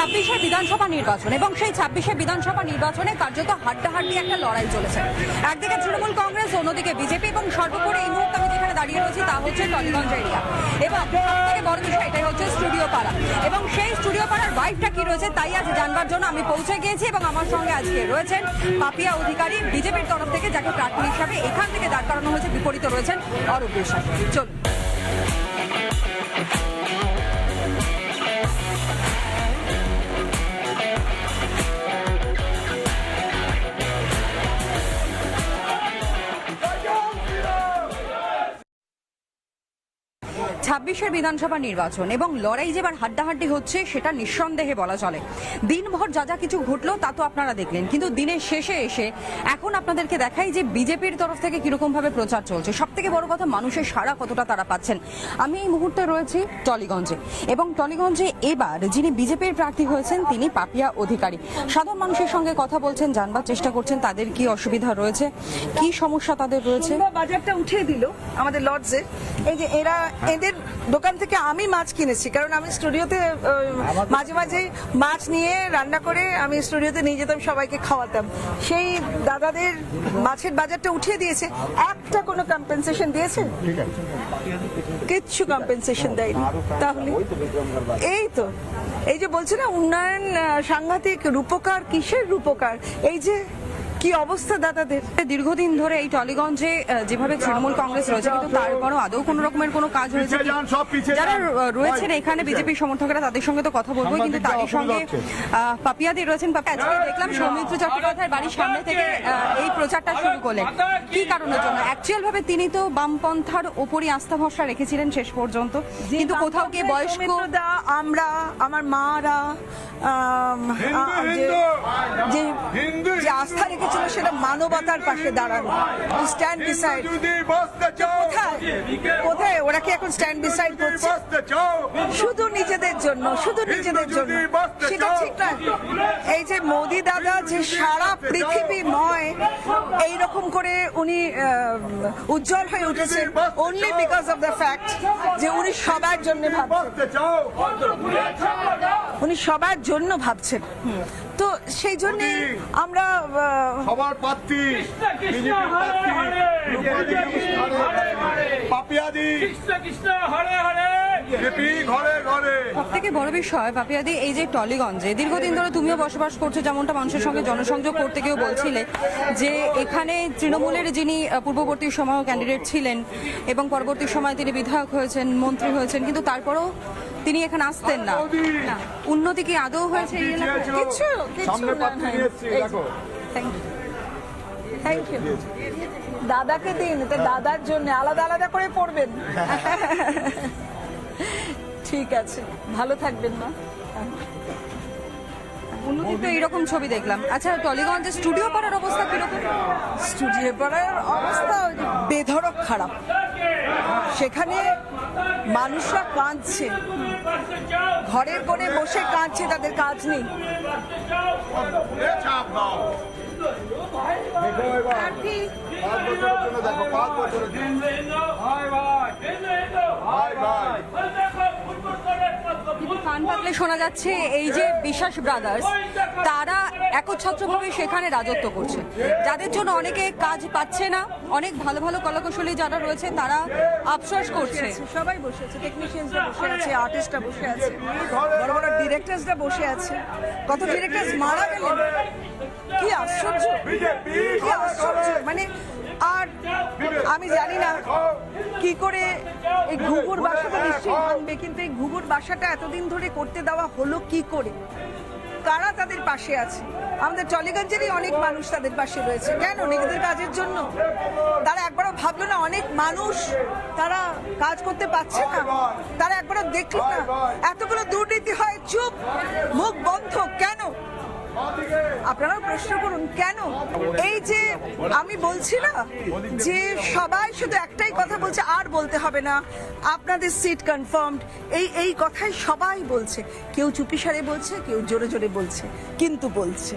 26-এর বিধানসভা নির্বাচন এবং সেই 26-এর বিধানসভা নির্বাচনে কার্যত হাড্ডাহাড্ডি একটা লড়াই চলেছে। একদিকে তৃণমূল কংগ্রেস, অন্যদিকে বিজেপি এবং সর্বোপরি এই মুহূর্তে আমি যেখানে দাঁড়িয়ে রয়েছি তা হচ্ছে টলিগঞ্জ এরিয়া। এবং সবথেকে বড় বিষয় এটাই হচ্ছে স্টুডিও পাড়া, এবং সেই স্টুডিও পাড়ার ভাইবটা কি রয়েছে তাই আজ জানবার জন্য আমি পৌঁছে গিয়েছি। এবং আমার সঙ্গে আজকে রয়েছেন পাপিয়া অধিকারী বিজেপির তরফ থেকে, যাকে প্রার্থী হিসাবে এখান থেকে দাঁড় করানো হয়েছে। বিপরীতে রয়েছেন অরূপ বিশ্বাস। চলুন। 26-এর বিধানসভা নির্বাচন এবং লড়াই যে এবার হাড্ডাহাড্ডি হচ্ছে সেটা নিঃসন্দেহে বলা চলে। দিনভর যা যা কিছু ঘটলো তা তো আপনারা দেখলেন, কিন্তু দিনের শেষে এসে এখন আপনাদেরকে দেখাই যে বিজেপির তরফ থেকে কিরকম ভাবে প্রচার চলছে। সব থেকে বড় কথা, মানুষের সাড়া কতটা তারা পাচ্ছেন। আমি এই মুহূর্তে রয়েছি টলিগঞ্জে, এবং টলিগঞ্জে এবার যিনি বিজেপির প্রার্থী হয়েছেন তিনি পাপিয়া অধিকারী। সাধারণ মানুষের সঙ্গে কথা বলছেন, জানবার চেষ্টা করছেন তাদের কি অসুবিধা রয়েছে, কি সমস্যা তাদের রয়েছে। বাজারটা উঠিয়ে দিল আমাদের লর্ডসে। এই যে এদের দোকান থেকে আমি মাছ কিনেছি, কারণ আমি স্টুডিওতে মাঝে মাঝে মাছ নিয়ে রান্না করে আমি স্টুডিওতে নিয়ে যেতাম, সবাইকে খাওয়াতাম। সেই দাদাদের মাছের বাজারটা উঠিয়ে দিয়েছে। একটা কোনো কম্পেনসেশন দিয়েছে? কিচ্ছু কম্পেনসেশন দেয়নি। তাহলে এই যে বলছে না উন্নয়ন সাংঘাতিক, রূপকার কিসের রূপকার, এই যে কি অবস্থা দাদাদের। দীর্ঘদিন ধরে এই টলিগঞ্জে যেভাবে তৃণমূল কংগ্রেস রয়েছে, কিন্তু তারপরও আদৌ কোন রকমের কোনো কাজ হয়েছে? যারা রয়েছেন এখানে বিজেপির সমর্থকরা, তাদের সঙ্গে তো কথা বলবো, কিন্তু তাদের সঙ্গে পাপিয়াদি রয়েছেন। আজকে দেখলাম সৌমিত্র চট্টোপাধ্যায়ের বাড়ির সামনে থেকে এই প্রচারটা শুরু করলেন। কি কারণের জন্য? অ্যাকচুয়াল ভাবে তিনি তো বামপন্থার ওপরই আস্থা ভরসা রেখেছিলেন শেষ পর্যন্ত, কিন্তু কোথাও গিয়ে বয়স্ক আমরা, আমার মারা যে আস্থা রেখেছিল সেটা মানবতার পাশে দাঁড়ানো, স্ট্যান্ড ডিসাইড। কোথায় ওরা কি এখন স্ট্যান্ড ডিসাইড করছে? শুধু নিজেদের জন্য, শুধু নিজেদের জন্য, সেটা ঠিক না। এই যে মোদি দাদা যে সারা পৃথিবী নয় এইরকম করে উনি উজ্জ্বল হয়ে উঠেছেন only because of the fact যে উনি সবার জন্য ভাবছেন, উনি সবার জন্য ভাবছেন। তো সেই জন্য আমরা সবার প্রার্থী সব থেকে বড় বিষয় পাপিয়াদি, এই যে টলিগঞ্জে দীর্ঘদিন ধরে তুমিও বসবাস করছো, যেমনটা মানুষের সঙ্গে জনসংযোগ করতে গিয়েও বলছিলে যে এখানে তৃণমূলের যিনি পূর্ববর্তী সময় ক্যান্ডিডেট ছিলেন এবং পরবর্তী সময় তিনি বিধায়ক হয়েছেন, মন্ত্রী হয়েছেন, কিন্তু তারপরেও তিনি এখানে আসতেন না। উন্নতি কি আদৌ হয়েছে? Thank you. দাদাকে দিন, দাদার জন্য আলাদা আলাদা করে পড়বেন। ঠিক আছে, ভালো থাকবেন না। উন্নতি তো এইরকম ছবি দেখলাম। আচ্ছা, টলিগঞ্জে স্টুডিও পাড়ার অবস্থা কিরকম? স্টুডিও পাড়ার অবস্থা বেধড়ক খারাপ। সেখানে মানুষরা কাঁদছে, ঘরের কোণে বসে কাঁদছে, তাদের কাজ নেই। কান পাতলে শোনা যাচ্ছে এই যে বিশ্বাস ব্রাদার্স, তারা একচ্ছত্রভাবে সেখানে রাজত্ব করছে, যাদের জন্য অনেকে কাজ পাচ্ছে না। অনেক ভালো ভালো কলাকুশলী যারা রয়েছে তারা আফসোস করছে। সবাই বসে আছে, টেকনিশিয়ানসরা বসে আছে, আর্টিস্টরা বসে আছে, বড় বড় ডিরেক্টরসরা বসে আছে। কত ডিরেক্টরস মারা গেলেন, কি আশ্চর্য, কি আশ্চর্য। মানে আর আমি জানি না কি করে এই ঘুঘুর বাসাটা নিশ্চয়ই ভাঙবে, কিন্তু এই ঘুঘুর বাসাটা এতদিন ধরে করতে দেওয়া হলো কি করে? কারা তাদের পাশে আছে? আমাদের টলিগঞ্জেরই অনেক মানুষ তাদের পাশে রয়েছে। কেন? নিজেদের কাজের জন্য। তারা একবারও ভাবলো না অনেক মানুষ তারা কাজ করতে পারছে না? তারা একবারও দেখলো না এতগুলো দুর্নীতি হয়, চুপ, মুখ বন্ধ কেন? আপনারাও প্রশ্ন করুন কেন? এই যে আমি বলছি না যে সবাই শুধু একটাই কথা বলছে, আর বলতে হবে না, আপনাদের সিট কনফার্মড, এই কথাই সবাই বলছে। কেউ চুপিসারে বলছে, কেউ জোরে জোরে বলছে, কিন্তু বলছে।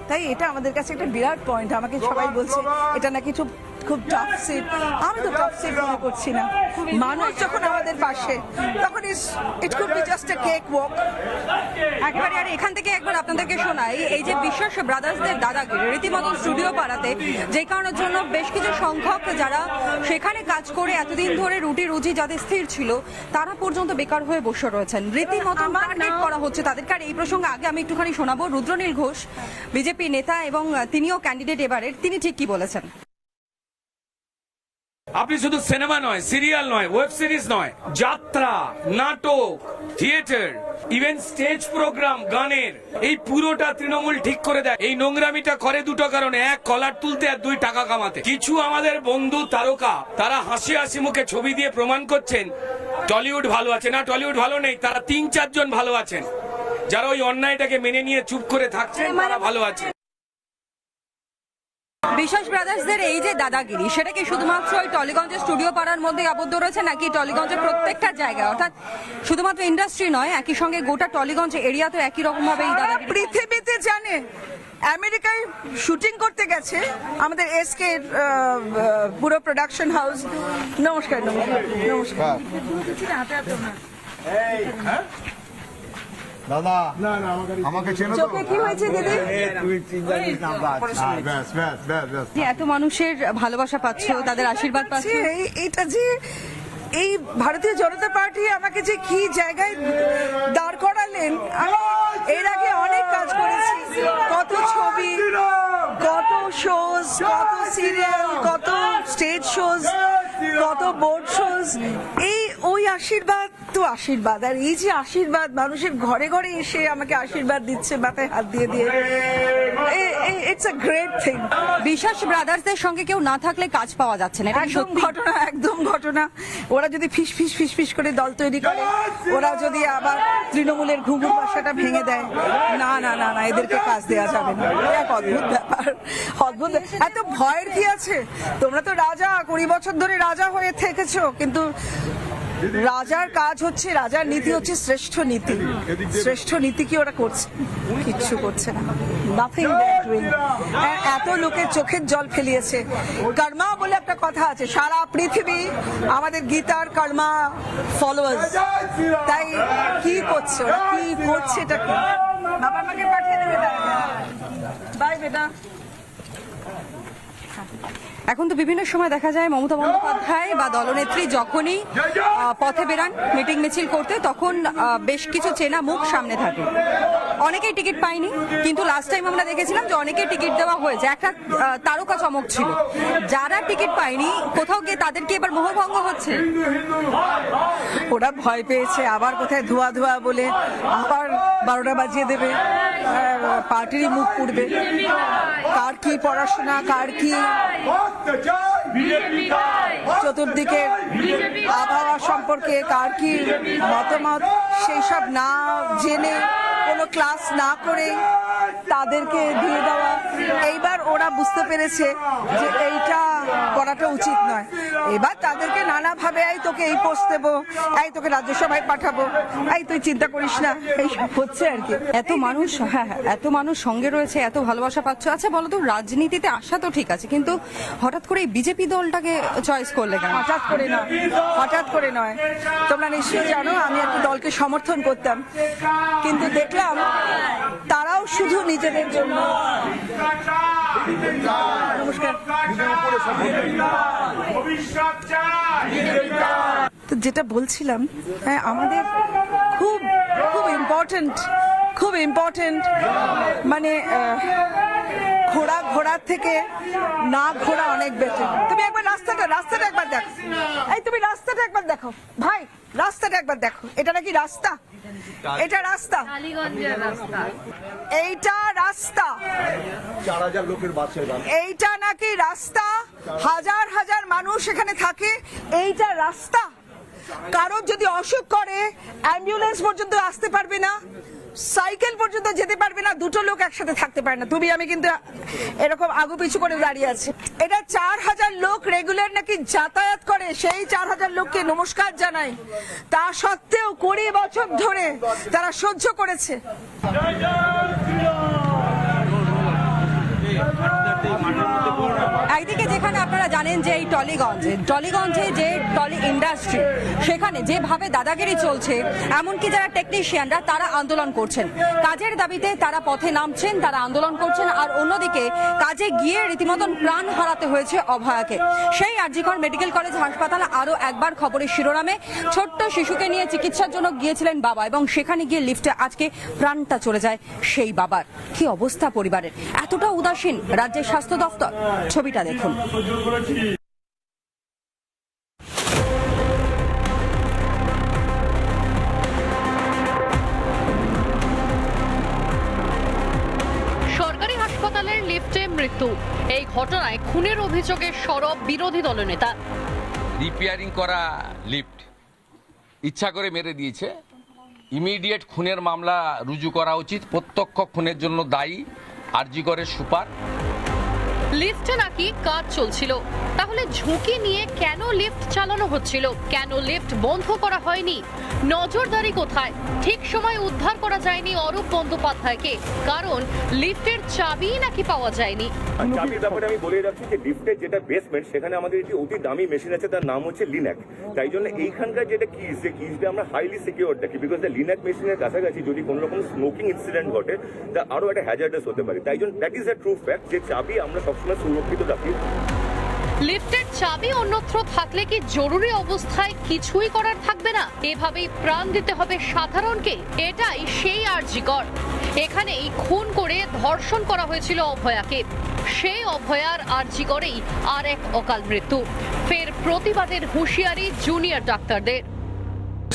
তাই এটা আমাদের কাছে একটা বিরাট পয়েন্ট। আমাকে সবাই বলছে এটা নাকি খুব খুব টাফ সিট। আমি তো টাফ সিট মনে করছি না। মানুষ যখন আমাদের পাশে, তখন it could be just a cake walk. একেবারে। আর এখান থেকে একবার আপনাদেরকে শোনাই, এই যে বিশ্বাস ব্রাদার্সদের দাদাগিরি রীতিমতো স্টুডিও পাড়াতে, যে কারণের জন্য বেশ কিছু সংখ্যক যারা সেখানে কাজ করে এতদিন ধরে রুজি যাদের স্থির ছিল, তারা পর্যন্ত বেকার হয়ে বসে রয়েছেন। রীতিমতো টার্গেট করা হচ্ছে তাদেরকে। আর এই প্রসঙ্গে আগে আমি একটুখানি শোনাবো রুদ্রনীল ঘোষ, বিজেপি নেতা এবং তিনিও ক্যান্ডিডেট এবারের, তিনি ঠিক কি বলেছেন। আপনি শুধু সিনেমা নয়, সিরিয়াল নয়, ওয়েব সিরিজ নয়, যাত্রা, নাটক, থিয়েটার, ইভেন স্টেজ প্রোগ্রাম, গানের, এই পুরোটা তৃণমূল ঠিক করে দেয়। এই নোংরামিটা করে দুটো কারণে, এক কলার তুলতে আর দুই টাকা কামাতে। কিছু আমাদের বন্ধু তারকা তারা হাসি হাসি মুখে ছবি দিয়ে প্রমাণ করছেন টলিউড ভালো আছে না, টলিউড ভালো নেই। তারা 3-4 জন ভালো আছেন, যারা ওই অন্যায়টাকে মেনে নিয়ে চুপ করে থাকছেন, তারা ভালো আছে। বিশ্বাস ব্রাদার্সদের এই যে দাদাগিরি, সেটা কি শুধুমাত্র ওই টলিগঞ্জের স্টুডিও পাড়ার মধ্যে আবদ্ধ রয়েছে, নাকি টলিগঞ্জের প্রত্যেকটা জায়গায়, অর্থাৎ শুধুমাত্র ইন্ডাস্ট্রি নয়, একই সঙ্গে গোটা টলিগঞ্জ এরিয়া তো একই রকম ভাবে এই দাদাগিরি? পৃথিবীতে জানে, আমেরিকায় শুটিং করতে গেছে আমাদের এসকে পুরো প্রোডাকশন হাউস। নমস্কার। নমস্কার। দাদা আমাকে চেনো তো? চোখে কি হয়েছে দিদি? ব্যাস ব্যাস ব্যাস ব্যাস। যে এত মানুষের ভালোবাসা পাচ্ছ, তাদের আশীর্বাদ পাচ্ছ, এইটা যে এই ভারতীয় জনতা পার্টি আমাকে যে কি জায়গায় দাঁড় করালেন। আমি এর আগে অনেক কাজ করেছি, কত ছবি, কত শোজ, কত সিরিয়াল, কত স্টেজ শোজ, কত বোর্ড শোজ। এই ওই আশীর্বাদ তো আশীর্বাদ। আর এই যে আশীর্বাদ, মানুষের ঘরে ঘরে এসে আমাকে আশীর্বাদ দিচ্ছে, মাথায় হাত দিয়ে দিয়ে, ইটস আ গ্রেট থিং। বিশ্বাস ব্রাদার্সদের সঙ্গে কেউ না থাকলে কাজ পাওয়া যাচ্ছে না, এটা কি একদম সত্যি? ঘটনা, একদম ঘটনা। ওরা যদি ফিস ফিস ফিস ফিস করে দল তৈরি করে, ওরা যদি আবার তৃণমূলের ঘুঘুর বাসাটা ভেঙে দেয়, না না না না, এদেরকে কাজ দেওয়া যাবে না। এক অদ্ভুত ব্যাপার, অদ্ভুত। এত ভয়ের কি আছে? তোমরা তো রাজা, 20 বছর ধরে রাজা হয়ে থেকেছো, কিন্তু রাজার কাজ হচ্ছে, রাজার নীতি হচ্ছে শ্রেষ্ঠ নীতি। শ্রেষ্ঠ নীতি কি ওরা করছে? কিচ্ছু করছে না। Nothing they are doing. এত লোকের চোখের জল ফেলিয়েছে। কর্মা বলে একটা কথা আছে, সারা পৃথিবী আমাদের গীতার কর্মা ফলোয়ার্স। তাই কি করছে ওরা, কি করছে, এটা কি? বাবা আমাকে পাঠিয়ে দেবে। বাই বেটা। এখন তো বিভিন্ন সময় দেখা যায় মমতা বন্দ্যোপাধ্যায় বা দলনেত্রী যখনই পথে বেরান মিটিং মিছিল করতে, তখন বেশ কিছু চেনা মুখ সামনে থাকে। অনেকেই টিকিট পায়নি, কিন্তু লাস্ট টাইম আমরা দেখেছিলাম যে অনেকেই টিকিট দেওয়া হয়েছে। একটা তারকা চমক ছিল। যারা টিকিট পায়নি, কোথাও গিয়ে তাদেরকে এবার মোহভঙ্গ হচ্ছে। ওরা ভয় পেয়েছে আবার কোথায় ধোয়া ধোয়া বলে আবার 12টা বাজিয়ে দেবে, পার্টির মুখ পুড়বে। কার কি পড়াশোনা, কার কি চতুর্দিকে আবহাওয়া সম্পর্কে, কার কি মতামত, সেই সব না জেনে, কোনো ক্লাস না করে তাদেরকে দিয়ে দেওয়া। এইবার ওরা বুঝতে পেরেছে যে এইটা করাটা উচিত নয়। এবার তাদেরকে নানাভাবে, এই তোকে এই পোস্ট দেবো, এই তোকে রাজ্যসভায় পাঠাবো, এই তুই চিন্তা করিস না, এইসব হচ্ছে আর কি। এত মানুষ, হ্যাঁ, এত মানুষ সঙ্গে রয়েছে, এত ভালোবাসা পাচ্ছ। আচ্ছা বলো তো, রাজনীতিতে আসা তো ঠিক আছে, কিন্তু হঠাৎ করে এই বিজেপি দলটাকে চয়েস করলে কেন? হঠাৎ করে নয়, হঠাৎ করে নয়। তোমরা নিশ্চয়ই জানো আমি একটা দলকে সমর্থন করতাম, কিন্তু দেখলাম তারাও শুধু নিজেদের জন্য। নমস্কার। তো যেটা বলছিলাম, হ্যাঁ, আমাদের খুব খুব ইম্পর্টেন্ট মানে ঘোড়ার থেকে না ঘোড়া অনেক বেটার। তুমি একবার রাস্তাটা একবার দেখো। এই তুমি রাস্তাটা একবার দেখো ভাই, রাস্তাটা একবার দেখো। এটা নাকি রাস্তা? এটা রাস্তা? এইটা রাস্তা? 4000 লোকের বাসের গান। এইটা নাকি রাস্তা? হাজার হাজার মানুষ এখানে থাকে, এইটা রাস্তা? কারোর যদি অসুখ করে অ্যাম্বুলেন্স পর্যন্ত আসতে পারবে না, সাইকেল পর্যন্ত যেতে পারবে না, দুটো লোক একসাথে থাকতে পারে না। তুমি আমি কিন্তু এরকম আগু পিছু করে দাঁড়িয়ে আছি। এটা 4000 লোক রেগুলার নাকি যাতায়াত করে, সেই 4000 লোককে নমস্কার জানাই। তা সত্ত্বেও 20 বছর ধরে তারা সহ্য করেছে। একদিকে যেখানে আপনারা জানেন যে এই টলিগঞ্জে যে টলি ইন্ডাস্ট্রি, সেখানে যেভাবে দাদাগিরি চলছে, এমনকি যারা টেকনিশিয়ানরা তারা আন্দোলন করছেন, কাজের দাবিতে তারা পথে নামছেন, তারা আন্দোলন করছেন। আর অন্যদিকে কাজে গিয়ে রীতিমতন প্রাণ হারাতে হয়েছে অভয়াকে। সেই আরজিকর মেডিকেল কলেজ হাসপাতাল আরো একবার খবরের শিরোনামে। ছোট্ট শিশুকে নিয়ে চিকিৎসার জন্য গিয়েছিলেন বাবা, এবং সেখানে গিয়ে লিফটে আজকে প্রাণটা চলে যায় সেই বাবার। কি অবস্থা পরিবারের, এতটা উদাসীন রাজ্যের স্বাস্থ্য দফতর। ছবিটা দেখুন। সরকারি হাসপাতালের লিফটে মৃত্যু। এই ঘটনায় খুনের অভিযোগে সরব বিরোধী দলনেতা। রিপেয়ারিং করা লিফট ইচ্ছা করে মেরে দিয়েছে। ইমিডিয়েট খুনের মামলা রুজু করা উচিত। প্রত্যক্ষ খুনের জন্য দায়ী আরজিকরের সুপার। লিফটে নাকি কাজ চলছিল, তাহলে ঝুঁকি নিয়ে কেন লিফট চালানো হচ্ছিল? কেন লিফট বন্ধ করা হয়নি? নজরদারি কোথায়? ঠিক সময় উদ্ধার করা যায়নি অরূপ বন্দ্যোপাধ্যায়কে, কারণ লিফটের চাবি নাকি পাওয়া যায়নি। চাবির ব্যাপারে আমি বলে রাখছি যে লিফটের যেটা বেসমেন্ট, সেখানে আমাদের একটি অতি দামি মেশিন আছে, তার নাম হচ্ছে লিনাক। তাই জন্য এইখানকার যেটা কিজ, যে কিজটা আমরা হাইলি সিকিউর রাখি, বিকজ লিনাক মেশিনের কাছাকাছি যদি কোনো রকম স্মোকিং ইনসিডেন্ট ঘটে, তা আরো একটা হ্যাজার্ডাস হতে পারে। তাই জন্য that is a true fact যে চাবি আমরা সবসময় সুরক্ষিত রাখি। লিফটের চাবি অন্যত্র থাকলে কি জরুরি অবস্থায় কিছুই করার থাকবে না? এভাবেই প্রাণ দিতে হবে সাধারণকে। এটাই সেই আরজিকর। এখানেই খুন করে ধর্ষণ করা হয়েছিল অভয়াকে। সেই অভয়ার আরজিকরেই আর এক অকাল মৃত্যু। ফের প্রতিবাদের হুঁশিয়ারি জুনিয়র ডাক্তারদের।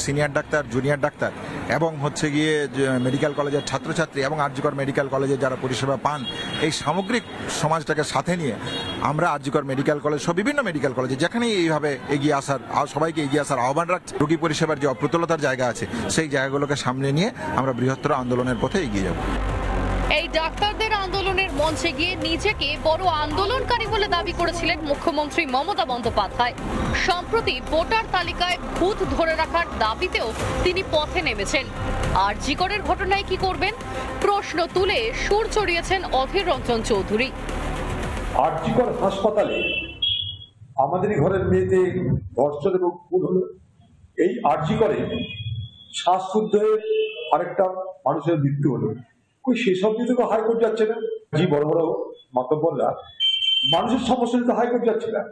সিনিয়র ডাক্তার, জুনিয়র ডাক্তার এবং হচ্ছে গিয়ে মেডিকেল কলেজের ছাত্রছাত্রী এবং আরজিকর মেডিকেল কলেজে যারা পরিষেবা পান, এই সামগ্রিক সমাজটাকে সাথে নিয়ে আমরা আরজিকর মেডিকেল কলেজ সহ বিভিন্ন মেডিকেল কলেজে যেখানেই এইভাবে এগিয়ে আসার, সবাইকে এগিয়ে আসার আহ্বান রাখছি। রোগী পরিষেবার যে অপ্রতুলতার জায়গা আছে, সেই জায়গাগুলোকে সামনে নিয়ে আমরা বৃহত্তর আন্দোলনের পথে এগিয়ে যাব। এই ডাক্তারদের আন্দোলনের মঞ্চে গিয়ে নিজেকে বড় আন্দোলনকারী বলে দাবি করেছিলেন মুখ্যমন্ত্রী মমতা বন্দ্যোপাধ্যায়। সম্প্রতি ভোটার তালিকায় ভূত ধরে রাখার দাবিতেও তিনি পথে নেমেছেন। আরজিকরের ঘটনায় কি করবেন প্রশ্ন তুলে সুর চড়িয়েছেন অধীর রঞ্জন চৌধুরী। আরজিকর হাসপাতালে আমাদের ঘরের মেয়েতে ধর্ষণ এবং খুন হলো। এই আরজিকরে শ্বাসরুদ্ধ হয়ে আরেকটা মানুষের মৃত্যু হলো। কই সেসব নিয়ে তো হাইকোর্ট যাচ্ছে না। জি বড় বড় মাতব্বররা মানুষের সমস্যা নিতে হাইকোর্ট যাচ্ছে না।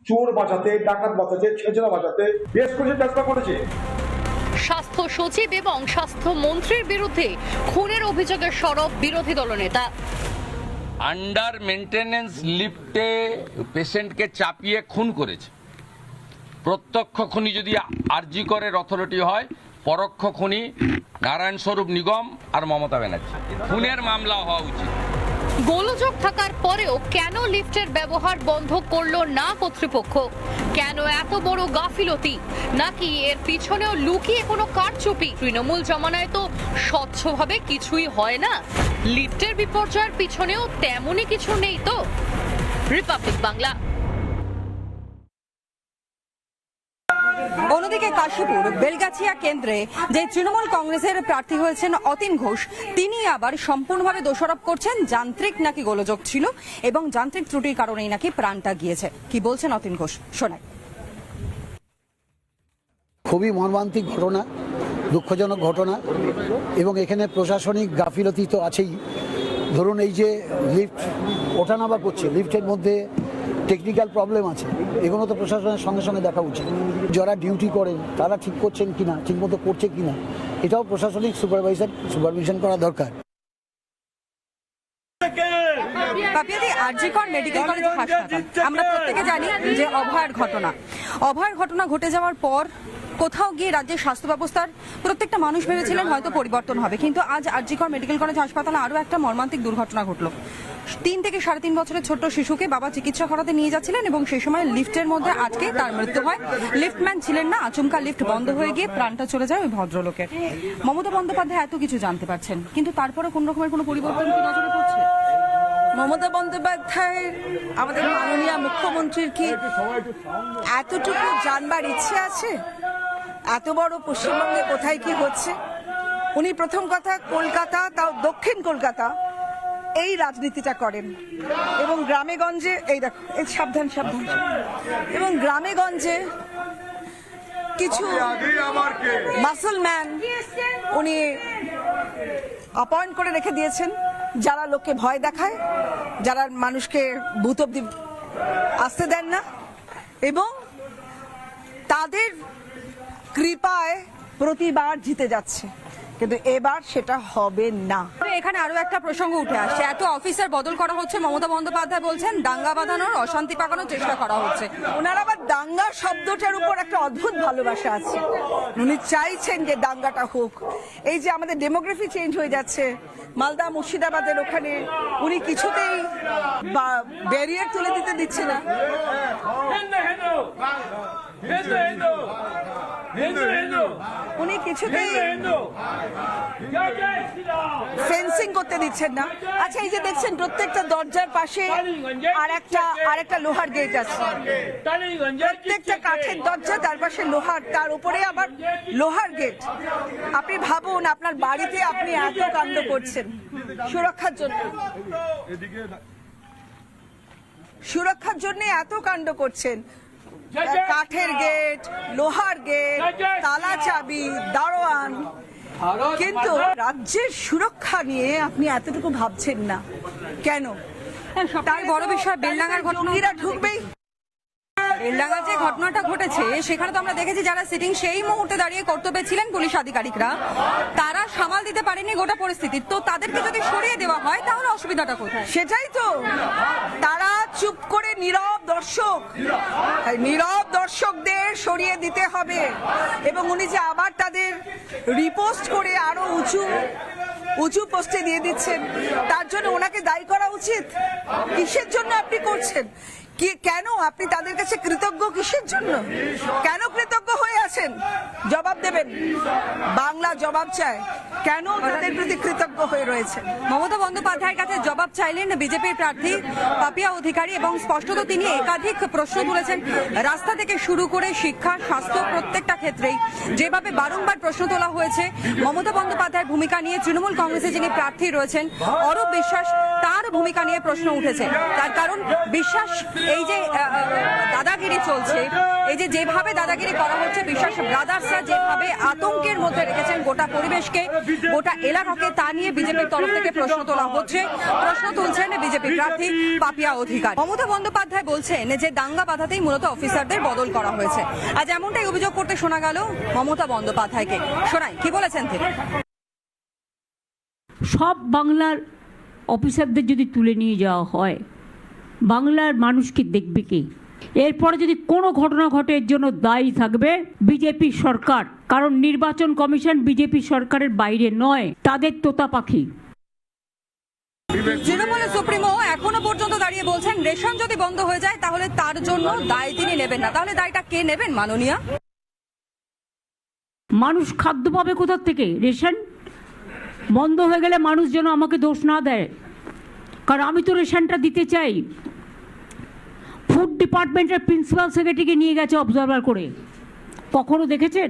চোর বাঁচাতে, ডাকাত বাঁচাতে, ছেঁচড়া বাঁচাতে বেশ করে ব্যবস্থা করেছে। স্বাস্থ্য সচিব এবং স্বাস্থ্যমন্ত্রীর বিরুদ্ধে খুনের অভিযোগের সরব বিরোধী দলনেতা। আন্ডার মেনটেনেন্স লিফটে পেশেন্টকে চাপিয়ে খুন করেছে। প্রত্যক্ষ খুনি যদি আরজিকরের অথরিটি হয়, পরোক্ষ খুনি নারায়ণ স্বরূপ নিগম আর মমতা ব্যানার্জি। খুনের মামলা হওয়া উচিত। গোলযোগ থাকার পরেও কেন লিফটের ব্যবহার বন্ধ করলো না কর্তৃপক্ষ? কেন এত বড় গাফিলতি? নাকি এর পিছনেও লুকিয়ে কোনো কারচুপি? তৃণমূল জমানায় তো স্বচ্ছভাবে কিছুই হয় না। লিফটের বিপর্যয়ের পিছনেও তেমনই কিছু নেই তো? রিপাবলিক বাংলা। অন্যদিকে কাশীপুর বেলগাছিয়া কেন্দ্রে যে তৃণমূল কংগ্রেসের প্রার্থী হয়েছেন অতীন ঘোষ, তিনি আবার সম্পূর্ণভাবে দোষারোপ করছেন যান্ত্রিক নাকি গোলযোগ ছিল এবং যান্ত্রিক ত্রুটির কারণেই নাকি প্রাণটা গিয়েছে। কি বলছেন অতীন ঘোষ, শোনাই। খুবই মর্মান্তিক ঘটনা, দুঃখজনক ঘটনা, এবং এখানে প্রশাসনিক গাফিলতি তো আছেই। ধরুন এই যে লিফট ওঠানামা করছে, লিফটের মধ্যে টেকনিক্যাল প্রবলেম আছে, এগুলো তো প্রশাসনের সঙ্গে সঙ্গে দেখা উচিত। যারা ডিউটি করেন তারা ঠিক করছেন কিনা, ঠিকমতো করছে কিনা, এটাও প্রশাসনিক সুপারভিশন করা দরকার। পাপিয়াদি, আরজিকর মেডিকেল কলেজ হাসপাতাল, আমরা প্রত্যেকে জানি যে অভয়ার ঘটনা ঘটে যাওয়ার পর কোথাও গিয়ে রাজ্যের স্বাস্থ্য ব্যবস্থার প্রত্যেকটা মানুষ ভেবেছিলেন হয়তো পরিবর্তন হবে, কিন্তু আজ আরজিকর মেডিকেল কলেজ হাসপাতালে আরো একটা মর্মান্তিক দুর্ঘটনা ঘটলো। 3 থেকে 3.5 বছরের ছোট্ট শিশুকে বাবা চিকিৎসা করাতে নিয়ে যাচ্ছিলেন এবং সেই সময় লিফটের মধ্যে আজকে তার মৃত্যু হয়। লিফটম্যান ছিলেন না, আচমকা লিফট বন্ধ হয়ে গিয়ে প্রাণটা চলে যায় ওই ভদ্রলোকের। মমতা বন্দ্যোপাধ্যায় এত কিছু জানতে পারছেন, কিন্তু তারপরে কোন রকমের কোনো পরিবর্তন কি নজরে পড়ছে? মমতা বন্দ্যোপাধ্যায়, আমাদের মাননীয় মুখ্যমন্ত্রীর কি এতটুকু জানবার ইচ্ছে আছে? এত বড় পশ্চিমবঙ্গে কোথায় কি হচ্ছে? উনি প্রথম কথা কলকাতা, তাও দক্ষিণ কলকাতা, এই রাজনীতিটা করেন এবং গ্রামে গঞ্জে এই দেখো এই সাবধান সাবধান এবং গ্রামে গঞ্জে কিছু মাসলম্যান উনি অ্যাপয়েন্ট করে রেখে দিয়েছেন, যারা লোককে ভয় দেখায়, যারা মানুষকে ভূত অব্দি আসতে দেন না এবং তাদের কৃপায় প্রতিবার জিতে যাচ্ছে, কিন্তু এবার সেটা হবে না। এখানে আরো একটা প্রসঙ্গ উঠে আসছে, এত অফিসার বদল করা হচ্ছে, মমতা বন্দ্যোপাধ্যায় বলছেন দাঙ্গা বাঁধানোর, অশান্তি পাকানোর চেষ্টা করা হচ্ছে। ওনার আবার দাঙ্গা শব্দটার উপর একটা অদ্ভুত ভালোবাসা আছে, উনি চাইছেন যে দাঙ্গাটা হোক। এই যে আমাদের ডেমোগ্রাফি চেঞ্জ হয়ে যাচ্ছে, মালদা মুর্শিদাবাদের ওখানে উনি কিছুতেই ব্যারিয়ার তুলে দিতে দিচ্ছে না। উনি কিছুতেই ফেন্সিং করতে দিচ্ছেন না। আচ্ছা, এই যে দেখছেন প্রত্যেকটা দরজার পাশে আর একটা লোহার গেট আছে, প্রত্যেকটা কাঠের দরজা, তার পাশে লোহার, তার উপরে আবার লোহার গেট। আপনি ভাবুন, আপনার বাড়িতে আপনি এত কাণ্ড করছেন সুরক্ষার জন্য, সুরক্ষার জন্য এত কাণ্ড করছেন, কাঠের গেট, লোহার গেট, তালা চাবি, দারোয়ান, কিন্তু রাজ্যের সুরক্ষা নিয়ে আপনি এতটুকু ভাবছেন না কেন? তার বড় বিষয় বেলডাঙ্গার ঘটনা ঢুকবেই। বেলডাঙ্গার যে ঘটনাটা ঘটেছে সেখানে তো আমরা দেখেছি যারা সিটিং সেই মুহূর্তে দাঁড়িয়ে কর্তব্যে ছিলেন পুলিশ আধিকারিকরা, তারা সামাল দিতে পারেনি গোটা পরিস্থিতি। তো তাদেরকে যদি সরিয়ে দেওয়া হয় তাহলে অসুবিধাটা কোথায়? সেটাই তো, তারা চুপ করে নীরব দর্শক, নীরব দর্শকদের সরিয়ে দিতে হবে। এবং উনি যে আবার তাদের রিপোস্ট করে আরো উঁচু পোস্টে দিয়ে দিচ্ছেন, তার জন্য ওনাকে দায়ী করা উচিত। কিসের জন্য আপনি করছেন? কেন আপনি তাদের কাছে কৃতজ্ঞ? কিসের জন্য? কেন কৃতজ্ঞ হয়ে আছেন? জবাব দেবেন, বাংলা জবাব চায়, কেন তাদের প্রতি কৃতজ্ঞ হয়ে রয়েছে? মমতা বন্দ্যোপাধ্যায়ের কাছে জবাব চাইলেন বিজেপির প্রার্থী পাপিয়া অধিকারী এবং স্পষ্টত তিনি একাধিক প্রশ্ন তুলেছেন, রাস্তা থেকে শুরু করে শিক্ষা, স্বাস্থ্য, প্রত্যেকটা ক্ষেত্রেই যেভাবে বারংবার প্রশ্ন তোলা হয়েছে মমতা বন্দ্যোপাধ্যায়ের ভূমিকা নিয়ে। তৃণমূল কংগ্রেসে যিনি প্রার্থী রয়েছেন অরূপ বিশ্বাস, তার ভূমিকা নিয়ে প্রশ্ন উঠেছে। তার কারণ বিশ্বাস এই যে দাদাগিরি চলছে, এই যে যেভাবে দাদাগিরি করা হচ্ছে, বিশ্বাস ব্রাদার্সরা যেভাবে আতঙ্কের মধ্যে রেখেছেন গোটা পরিবেশকে, গোটা এলাকাকে, তা নিয়ে বিজেপির তরফ থেকে প্রশ্ন তোলা হচ্ছে। প্রশ্ন তুলছেন বিজেপি প্রার্থী পাপিয়া অধিকারী। মমতা বন্দ্যোপাধ্যায় বলছেন যে দাঙ্গা বাধাতেই মূলত অফিসারদের বদল করা হয়েছে। আজ এমনটাই অভিযোগ করতে শোনা গেল মমতা বন্দ্যোপাধ্যায়কে। শোনাই কি বলেছেন তিনি। সব বাংলার অফিসারদের যদি তুলে নিয়ে যাওয়া হয়, বাংলার মানুষকে দেখবে কে? এরপরে যদি কোনো ঘটনা ঘটে এর জন্য দায়ী থাকবে বিজেপি সরকার, কারণ নির্বাচন কমিশন বিজেপি সরকারের বাইরে নয়, তাদের তোতা পাখি। তৃণমূলের সুপ্রিমো এখনো পর্যন্ত দাঁড়িয়ে বলছেন রেশন যদি বন্ধ হয়ে যায় তাহলে তার জন্য দায় তিনি নেবেন না। তাহলে দায়টা কে নেবেন মাননীয়া? মানুষ খাদ্য পাবে কোথা থেকে? রেশন বন্ধ হয়ে গেলে মানুষ যেন আমাকে দোষ না দেয়, কারণ আমি তো রেশনটা দিতে চাই। ফুড ডিপার্টমেন্টের প্রিন্সিপাল সেক্রেটারিকে নিয়ে গেছে অবজারভার করে, কখনো দেখেছেন?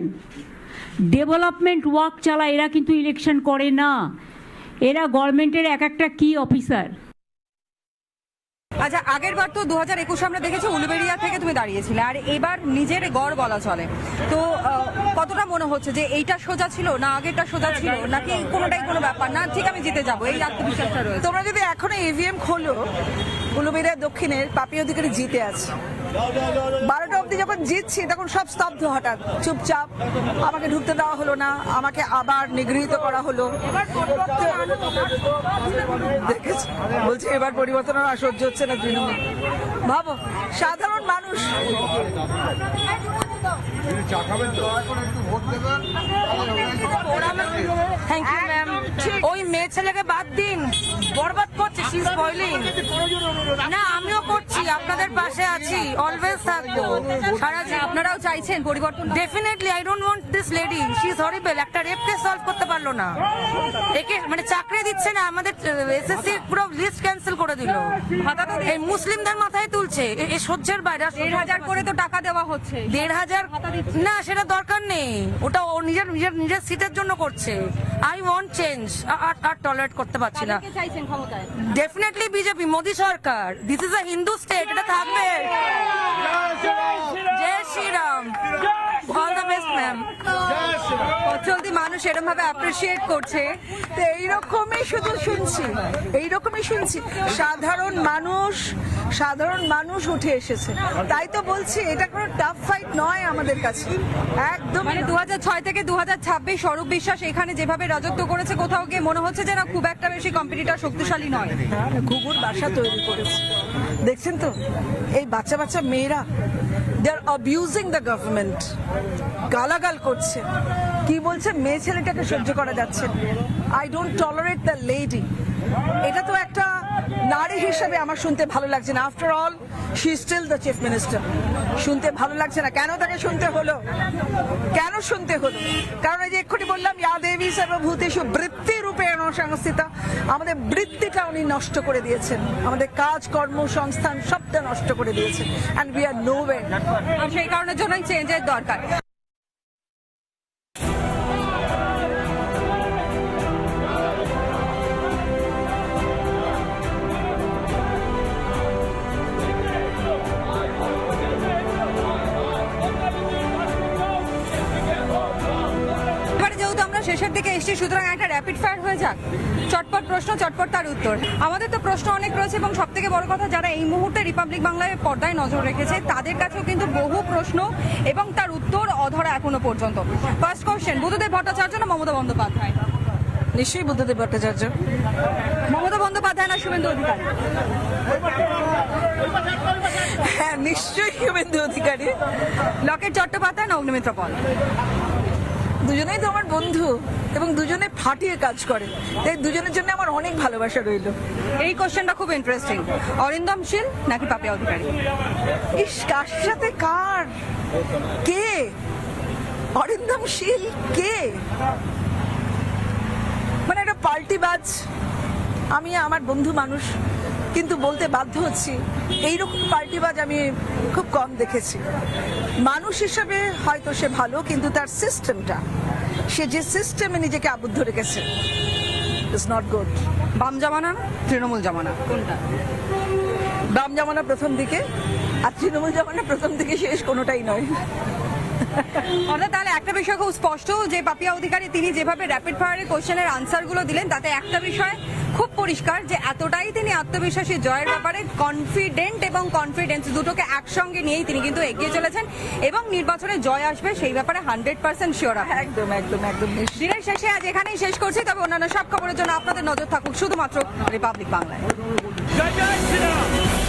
ডেভেলপমেন্ট ওয়ার্ক চালায়, এরা কিন্তু ইলেকশন করে না, এরা গভর্নমেন্টের এক একটা কি অফিসার। আচ্ছা, আগের বার তো 2021 আমরা দেখেছি উলুবেড়িয়া থেকে তুমি দাঁড়িয়েছিলে, আর এবার নিজের গড় বলা চলে। তো কতটা মনে হচ্ছে যে এইটা সোজা ছিল না আগেরটা সোজা ছিল, নাকি কোনোটাই কোনো ব্যাপার না, ঠিক আমি জিতে যাবো, এই আত্মবিশ্বাসটা রয়েছে? তোমরা যদি এখনো ইভিএম খোলো, উলুবেড়িয়া দক্ষিণের পাপিয়া অধিকারী জিতে আছে। 12টা অব্দি যখন জিতছি তখন সব স্তব্ধ, হঠাৎ চুপচাপ, আমাকে ঢুকতে দেওয়া হলো না, আমাকে আবার নিগৃহীত করা হলো। দেখেছি, বলছে এবার পরিবর্তন আর সহ্য হচ্ছে না তৃণমূল। ভাবো, সাধারণ মানুষ। Thank you ma'am. ওই মেয়ে ছেলেকে বাদ দিন, বরবাদ করছে, শি ইজ স্পয়লিং। না, আমিও করছি, আপনাদের পাশে আছি, অলওয়েজ থাকবো সারা জীবন। আপনারাও চাইছেন পরিবর্তন? Definitely, I don't want this lady, she is horrible. একটা রেপ কেস সলভ করতে পারলো না, একে মানে চাকরি দিচ্ছে না, আমাদের এসএসসি পুরো লিস্ট ক্যান্সেল করে দিল। এই মুসলিমদের মাথায় তুলছে, এই সহ্যের বাইরে। 1,000 করে তো টাকা দেওয়া হচ্ছে। 1,500 না, সেটা দরকার নেই, ওটা ও নিজের সিটের জন্য করছে। আই ওয়ান্ট চেঞ্জ, আর টলারেট করতে পারছি না। কাদেরকে চাইছেন ক্ষমতায়? ডেফিনেটলি বিজেপি, মোদি সরকার। This is a Hindu state, এটা থাকবে। জয় Shriram, all the best ma'am. চলতি মানুষ এরকম ভাবে অ্যাপ্রিসিয়েট করছে। তো এইরকমই শুধু শুনছি, এইরকমই শুনছি। সাধারণ মানুষ উঠে এসেছে, তাই তো বলছি এটা কোনো টাফ ফাইট নয় আমাদের কাছে, একদম। মানে 2006 থেকে 2026 স্বরূপ বিশ্বাস এখানে যেভাবে রাজত্ব করেছে, কোথাও গিয়ে মনে হচ্ছে যে না খুব একটা বেশি কম্পিটিটর শক্তিশালী নয়। ঘুঘুর বাসা তৈরি করেছে, দেখছেন তো এই বাচ্চা বাচ্চা মেয়েরা, দে আর অ্যাবিউজিং দ্য গভর্নমেন্ট, গালাগাল করছে। কি বলছে? মেয়ে ছেলেটাকে সহ্য করা যাচ্ছে, I don't tolerate the lady. এটা তো একটা নারী হিসেবে আমার শুনতে ভালো লাগছে না। After all she is still the chief minister. শুনতে ভালো লাগছে না। কেন তাকে শুনতে হলো? কেন শুনতে হলো? কারণ এই যে এক্ষুনি বললাম, ইয়া দেবী সর্বভূতেষু বৃত্তি রূপেণ সংস্থিতা, আমাদের বৃত্তিটা উনি নষ্ট করে দিয়েছেন, আমাদের কাজ কর্মসংস্থান সবটা নষ্ট করে দিয়েছেন, অ্যান্ড উই আর নোওয়ে। আর সেই কারণের জন্যই চেঞ্জের দরকার। এবারে যেহেতু আমরা শেষের দিকে এসেছি, সুতরাং একটা র্যাপিড ফায়ার হয়ে যাক। চটপট প্রশ্ন, চটপট তার উত্তর। আমাদের তো প্রশ্ন অনেক রয়েছে, এবং সব থেকে বড় কথা, যারা এই মুহূর্তে রিপাবলিক বাংলায় পর্দায় নজর রেখেছে তাদের কাছেও কিন্তু বহু প্রশ্ন এবং তার উত্তর অধরা এখনো পর্যন্ত। ফার্স্ট কোশ্চেন, বুদ্ধদেব ভট্টাচার্য না মমতা বন্দ্যোপাধ্যায়? নিশ্চয়ই বুদ্ধদেব ভট্টাচার্য। মমতা বন্দ্যোপাধ্যায় না শুভেন্দু অধিকারী? হ্যাঁ, নিশ্চয়ই শুভেন্দু অধিকারী। লকেট চট্টোপাধ্যায় না অগ্নিমিত্র পল? দুজনেই তো আমার বন্ধু এবং দুজনে ফাটিয়ে কাজ করে, তাই দুজনের জন্য আমার অনেক ভালোবাসা রইল। এই কোশ্চেনটা খুব ইন্টারেস্টিং, অরিন্দম শীল নাকি পাপিয়া অধিকারী? ইস, কার সাথে কার? কে অরিন্দম শীল? কে? মানে একটা পাল্টিবাজ। আমি আমার বন্ধু মানুষ, কিন্তু বলতে বাধ্য হচ্ছি এইরকম পাল্টিবাজ আমি খুব কম দেখেছি। মানুষ হিসেবে হয়তো সে ভালো, কিন্তু তার সিস্টেমটা, সে যে সিস্টেমে নিজেকে আবদ্ধ রেখেছে, ইজ নট গুড। বাম জামানা না তৃণমূল জামানা, কোনটা? বাম জামানা প্রথম দিকে, আর তৃণমূল জামানা প্রথম দিকে শেষ কোনোটাই নয়। অর্থাৎ তাহলে একটা বিষয় খুব স্পষ্ট যে পাপিয়া অধিকারী তিনি যেভাবে র্যাপিড ফায়ারের কোশ্চেনের আনসারগুলো দিলেন, তাতে একটা বিষয় খুব পরিষ্কার যে এতটাই তিনি আত্মবিশ্বাসী জয়ের ব্যাপারে, কনফিডেন্ট এবং কনফিডেন্স দুটোকে একসঙ্গে নিয়েই তিনি কিন্তু এগিয়ে চলেছেন, এবং নির্বাচনে জয় আসবে সেই ব্যাপারে 100% শিওর। একদম একদম একদম। দিনের শেষে আজ এখানেই শেষ করছি, তবে অন্যান্য সব খবরের জন্য আপনাদের নজর থাকুক শুধুমাত্র রিপাবলিক বাংলায়। জয় জয় শ্রীরাম।